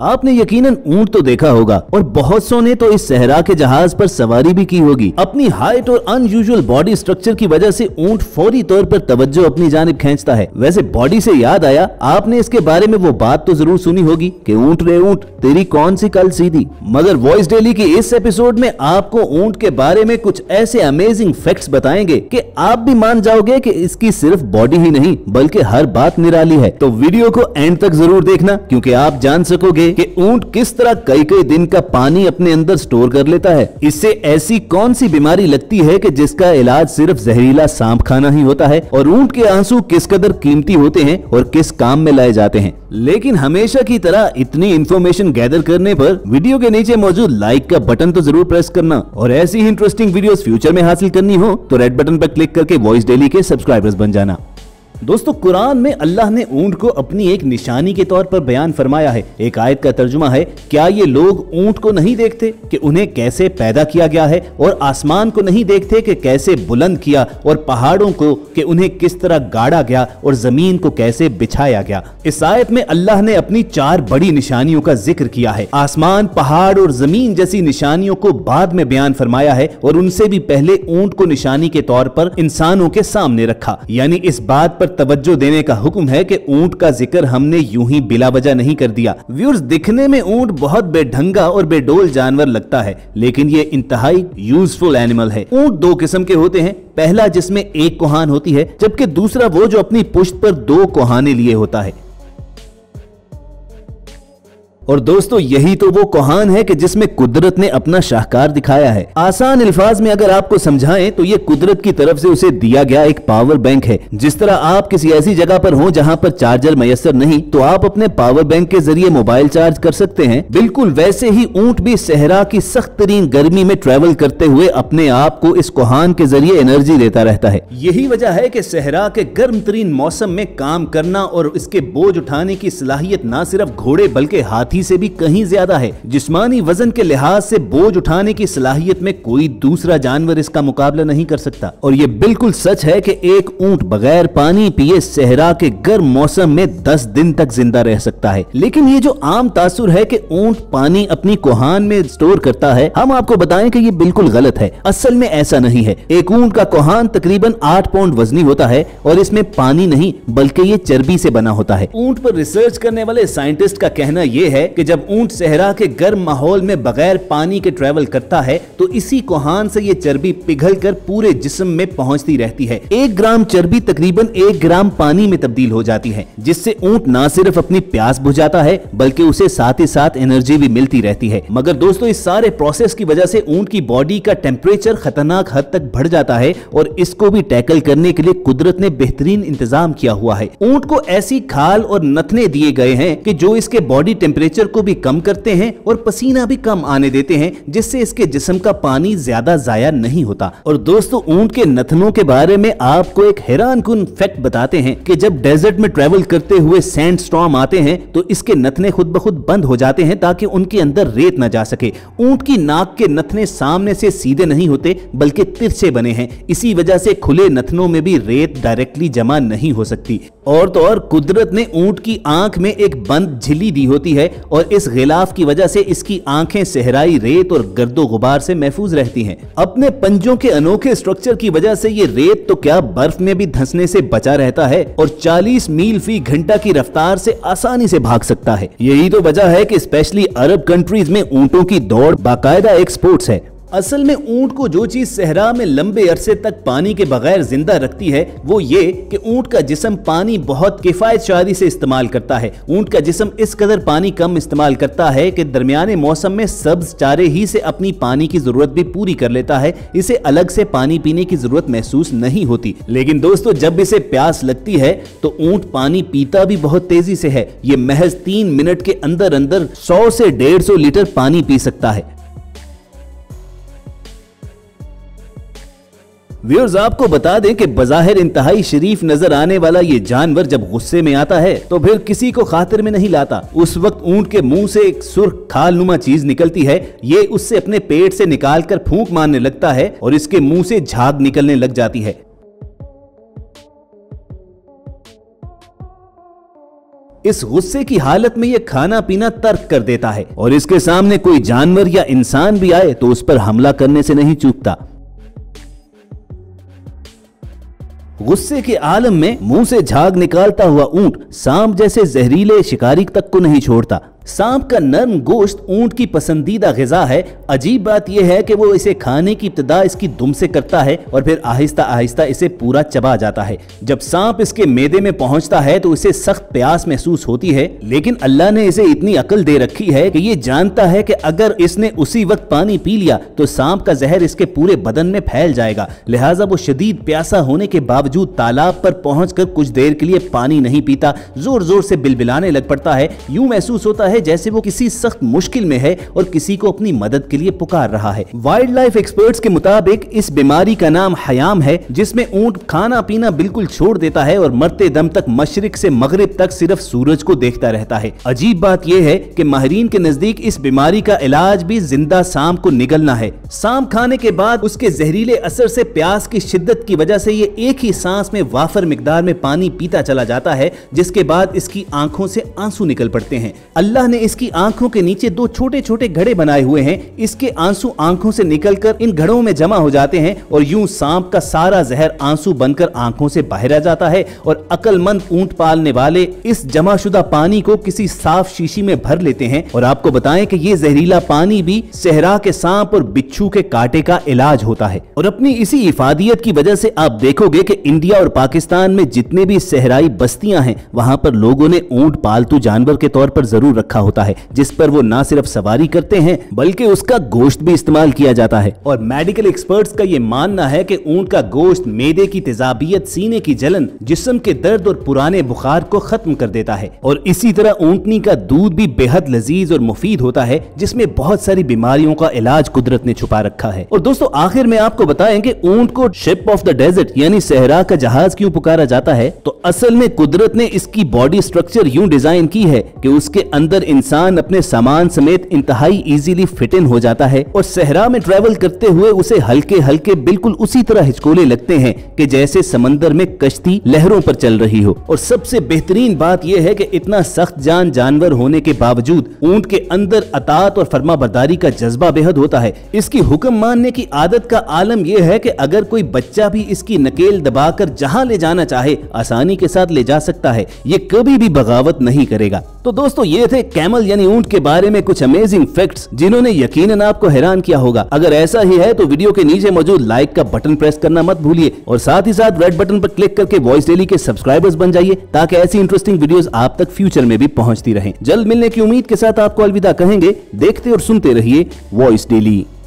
आपने यकीनन ऊंट तो देखा होगा और बहुत सौ ने तो इस सहरा के जहाज पर सवारी भी की होगी। अपनी हाइट और अनयूजुअल बॉडी स्ट्रक्चर की वजह से ऊंट फौरी तौर पर तवज्जो अपनी जानिब खींचता है। वैसे बॉडी से याद आया, आपने इसके बारे में वो बात तो जरूर सुनी होगी कि ऊंट रे ऊंट तेरी कौन सी कल सीधी। मगर वॉइस डेली की इस एपिसोड में आपको ऊंट के बारे में कुछ ऐसे अमेजिंग फैक्ट्स बताएंगे कि आप भी मान जाओगे कि इसकी सिर्फ बॉडी ही नहीं बल्कि हर बात निराली है। तो वीडियो को एंड तक जरूर देखना, क्योंकि आप जान सकोगे कि ऊंट किस तरह कई कई दिन का पानी अपने अंदर स्टोर कर लेता है। इससे ऐसी कौन सी बीमारी लगती है कि जिसका इलाज सिर्फ जहरीला सांप खाना ही होता है, और ऊंट के आंसू किस कदर कीमती होते हैं और किस काम में लाए जाते हैं। लेकिन हमेशा की तरह इतनी इंफॉर्मेशन गैदर करने पर वीडियो के नीचे मौजूद लाइक का बटन तो जरूर प्रेस करना, और ऐसी ही इंटरेस्टिंग वीडियोस फ्यूचर में हासिल करनी हो तो रेड बटन पर क्लिक करके वॉइस डेली के सब्सक्राइबर्स बन जाना। दोस्तों, कुरान में अल्लाह ने ऊंट को अपनी एक निशानी के तौर पर बयान फरमाया है। एक आयत का तर्जुमा है, क्या ये लोग ऊंट को नहीं देखते कि उन्हें कैसे पैदा किया गया है, और आसमान को नहीं देखते कि कैसे बुलंद किया, और पहाड़ों को कि उन्हें किस तरह गाड़ा गया, और जमीन को कैसे बिछाया गया। इस आयत में अल्लाह ने अपनी 4 बड़ी निशानियों का जिक्र किया है। आसमान, पहाड़ और जमीन जैसी निशानियों को बाद में बयान फरमाया है, और उनसे भी पहले ऊंट को निशानी के तौर पर इंसानों के सामने रखा। यानी इस बात पर तवज्जो देने का हुक्म है कि ऊंट का जिक्र हमने यूं ही बिला वजह नहीं कर दिया। व्यूअर्स, दिखने में ऊंट बहुत बेढंगा और बेडोल जानवर लगता है, लेकिन ये इंतहाई यूजफुल एनिमल है। ऊंट 2 किस्म के होते हैं, पहला जिसमें एक कोहान होती है, जबकि दूसरा वो जो अपनी पुश्त पर 2 कोहाने लिए होता है। और दोस्तों, यही तो वो कोहान है कि जिसमें कुदरत ने अपना शाहकार दिखाया है। आसान अल्फाज में अगर आपको समझाएं तो ये कुदरत की तरफ से उसे दिया गया एक पावर बैंक है। जिस तरह आप किसी ऐसी जगह पर हो जहां पर चार्जर मयसर नहीं, तो आप अपने पावर बैंक के जरिए मोबाइल चार्ज कर सकते हैं, बिल्कुल वैसे ही ऊंट भी सहरा की सख्त तरीन गर्मी में ट्रेवल करते हुए अपने आप को इस कोहान के जरिए एनर्जी देता रहता है। यही वजह है कि सहरा के गर्म तरीन मौसम में काम करना और इसके बोझ उठाने की सलाहियत न सिर्फ घोड़े बल्कि हाथी से भी कहीं ज्यादा है। जिस्मानी वजन के लिहाज से बोझ उठाने की सलाहियत में कोई दूसरा जानवर इसका मुकाबला नहीं कर सकता। और ये बिल्कुल सच है कि एक ऊंट बगैर पानी पिए सहरा के गर्म मौसम में 10 दिन तक जिंदा रह सकता है। लेकिन ये जो आम तासुर है कि ऊंट पानी अपनी कोहान में स्टोर करता है, हम आपको बताएं कि ये बिल्कुल गलत है। असल में ऐसा नहीं है। एक ऊंट का कोहान तकरीबन 8 पाउंड वजनी होता है, और इसमें पानी नहीं बल्कि ये चर्बी से बना होता है। ऊंट पर रिसर्च करने वाले साइंटिस्ट का कहना यह है कि जब ऊंट सहरा के गर्म माहौल में बगैर पानी के ट्रेवल करता है तो इसी कोहान से ये चर्बी पिघलकर पूरे जिस्म में पहुंचती रहती है। 1 ग्राम चर्बी तकरीबन 1 ग्राम पानी में तब्दील हो जाती है, जिससे ऊंट ना सिर्फ अपनी प्यास बुझाता है बल्कि उसे साथ ही साथ एनर्जी भी मिलती रहती है। मगर दोस्तों, इस सारे प्रोसेस की वजह से ऊंट की बॉडी का टेम्परेचर खतरनाक हद तक बढ़ जाता है, और इसको भी टैकल करने के लिए कुदरत ने बेहतरीन इंतजाम किया हुआ है। ऊंट को ऐसी खाल और नथने दिए गए हैं कि जो इसके बॉडी टेम्परेचर को भी कम करते हैं और पसीना भी कम आने देते हैं, जिससे इसके जिस्म का पानी ज्यादा जाया नहीं होता। और दोस्तों, ऊंट के नथनों के बारे में आपको एक हैरानकुन फैक्ट बताते हैं कि जब डेजर्ट में ट्रेवल करते हुए सैंड स्टॉर्म आते हैं तो इसके नथने खुद ब खुद बंद हो जाते हैं ताकि उनके अंदर रेत न जा सके। ऊंट की नाक के नथने सामने से सीधे नहीं होते बल्कि तिरछे बने हैं। इसी वजह से खुले नथनों में भी रेत डायरेक्टली जमा नहीं हो सकती। और तो और कुदरत ने ऊंट की आंख में एक बंद झिल्ली दी होती है, और इस गिलाफ की वजह से इसकी आंखें सहराई रेत और गर्दो गुबार से महफूज रहती हैं। अपने पंजों के अनोखे स्ट्रक्चर की वजह से ये रेत तो क्या बर्फ में भी धंसने से बचा रहता है, और 40 मील फी घंटा की रफ्तार से आसानी से भाग सकता है। यही तो वजह है कि स्पेशली अरब कंट्रीज में ऊंटों की दौड़ बाकायदा एक स्पोर्ट्स है। असल में ऊंट को जो चीज सहरा में लंबे अरसे तक पानी के बगैर जिंदा रखती है वो ये कि ऊंट का जिस्म पानी बहुत किफायत शारी से इस्तेमाल करता है। ऊंट का जिस्म इस कदर पानी कम इस्तेमाल करता है कि दरमियाने मौसम में सब्ज चारे ही से अपनी पानी की जरूरत भी पूरी कर लेता है। इसे अलग से पानी पीने की जरूरत महसूस नहीं होती। लेकिन दोस्तों, जब इसे प्यास लगती है तो ऊंट पानी पीता भी बहुत तेजी से है। ये महज 3 मिनट के अंदर अंदर 100 से 150 लीटर पानी पी सकता है। व्यूअर्स, आपको बता दें कि बज़ाहिर इंतहाई शरीफ नजर आने वाला ये जानवर जब गुस्से में आता है तो फिर किसी को खातिर में नहीं लाता। उस वक्त ऊंट के मुंह से एक सुर्ख खाल नुमा चीज निकलती है। ये उससे अपने पेट से निकालकर फूंक मारने लगता है और इसके मुंह से झाग निकलने लग जाती है। इस गुस्से की हालत में ये खाना पीना तर्क कर देता है और इसके सामने कोई जानवर या इंसान भी आए तो उस पर हमला करने से नहीं चूकता। गुस्से के आलम में मुंह से झाग निकालता हुआ ऊंट सांप जैसे जहरीले शिकारी तक को नहीं छोड़ता। सांप का नर्म गोश्त ऊंट की पसंदीदा ग़िज़ा है। अजीब बात यह है कि वो इसे खाने की इब्तिदा इसकी दुम से करता है और फिर आहिस्ता आहिस्ता इसे पूरा चबा जाता है। जब सांप इसके मैदे में पहुंचता है तो इसे सख्त प्यास महसूस होती है, लेकिन अल्लाह ने इसे इतनी अकल दे रखी है कि ये जानता है कि अगर इसने उसी वक्त पानी पी लिया तो सांप का जहर इसके पूरे बदन में फैल जाएगा। लिहाजा वो शदीद प्यासा होने के बावजूद तालाब पर पहुंचकर कुछ देर के लिए पानी नहीं पीता, जोर जोर से बिलबिलाने लग पड़ता है। यूं महसूस होता है जैसे वो किसी सख्त मुश्किल में है और किसी को अपनी मदद के लिए पुकार रहा है। वाइल्ड लाइफ एक्सपर्ट्स के मुताबिक इस बीमारी का नाम हयाम है, जिसमें ऊंट खाना पीना बिल्कुल छोड़ देता है और मरते दम तक मशरिक से मगरिब तक सिर्फ सूरज को देखता रहता है। अजीब बात यह है कि माहिरीन के नजदीक इस बीमारी का इलाज भी जिंदा सांप को निगलना है। सांप खाने के बाद उसके जहरीले असर से प्यास की शिद्दत की वजह से ये एक ही सांस में वाफर मिकदार में पानी पीता चला जाता है, जिसके बाद इसकी आंखों से आंसू निकल पड़ते हैं। अल्लाह ने इसकी आंखों के नीचे दो छोटे छोटे घड़े बनाए हुए हैं। इसके आंसू आंखों से निकलकर इन घड़ों में जमा हो जाते हैं और यूं सांप का सारा जहर आंसू बनकर आंखों से बाहर आ जाता है और अक्लमंद ऊंट पालने वाले इस जमाशुदा पानी को किसी साफ शीशी में भर लेते हैं। और आपको बताएं कि ये जहरीला पानी भी सहरा के सांप और बिच्छू के कांटे का इलाज होता है। और अपनी इसी इफादियत की वजह से आप देखोगे कि इंडिया और पाकिस्तान में जितने भी सहराई बस्तियां हैं वहां पर लोगों ने ऊंट पालतू जानवर के तौर पर जरूर रखा होता है, जिस पर वो ना सिर्फ सवारी करते हैं बल्कि उसका गोश्त भी इस्तेमाल किया जाता है। और मेडिकल एक्सपर्ट्स का ये मानना है कि ऊंट का गोश्त मैदे की तेजाबियत, सीने की जलन, जिस्म के दर्द और पुराने बुखार को खत्म कर देता है। और इसी तरह ऊंटनी का दूध भी बेहद लजीज और मुफीद होता है, जिसमें बहुत सारी बीमारियों का इलाज कुदरत ने छुपा रखा है। और दोस्तों आखिर में आपको बताएं कि ऊंट को शिप ऑफ द डेजर्ट यानी सहरा का जहाज क्यों पुकारा जाता है। तो असल में कुदरत ने इसकी बॉडी स्ट्रक्चर यूं डिजाइन की है कि उसके अंदर इंसान अपने सामान समेत इंतहाई इजीली फिट इन हो जाता है और सहरा में ट्रैवल करते हुए उसे हल्के हल्के बिल्कुल उसी तरह हिचकोले लगते हैं कि जैसे समंदर में कश्ती लहरों पर चल रही हो। और सबसे बेहतरीन बात यह है कि इतना सख्त जान जानवर होने के बावजूद ऊंट के अंदर अतात और फर्माबरदारी का जज्बा बेहद होता है। इसकी हुक्म मानने की आदत का आलम यह है कि अगर कोई बच्चा भी इसकी नकेल दबाकर जहां ले जाना चाहे आसानी के साथ ले जा सकता है। ये कभी भी बगावत नहीं करेगा। तो दोस्तों ये थे कैमल यानी ऊंट के बारे में कुछ अमेजिंग फैक्ट्स जिन्होंने यकीनन आपको हैरान किया होगा। अगर ऐसा ही है तो वीडियो के नीचे मौजूद लाइक का बटन प्रेस करना मत भूलिए और साथ ही साथ रेड बटन पर क्लिक करके वॉइस डेली के सब्सक्राइबर्स बन जाइए ताकि ऐसी इंटरेस्टिंग वीडियोस आप तक फ्यूचर में भी पहुंचती रहें। जल्द मिलने की उम्मीद के साथ आपको अलविदा कहेंगे। देखते और सुनते रहिए वॉइस डेली।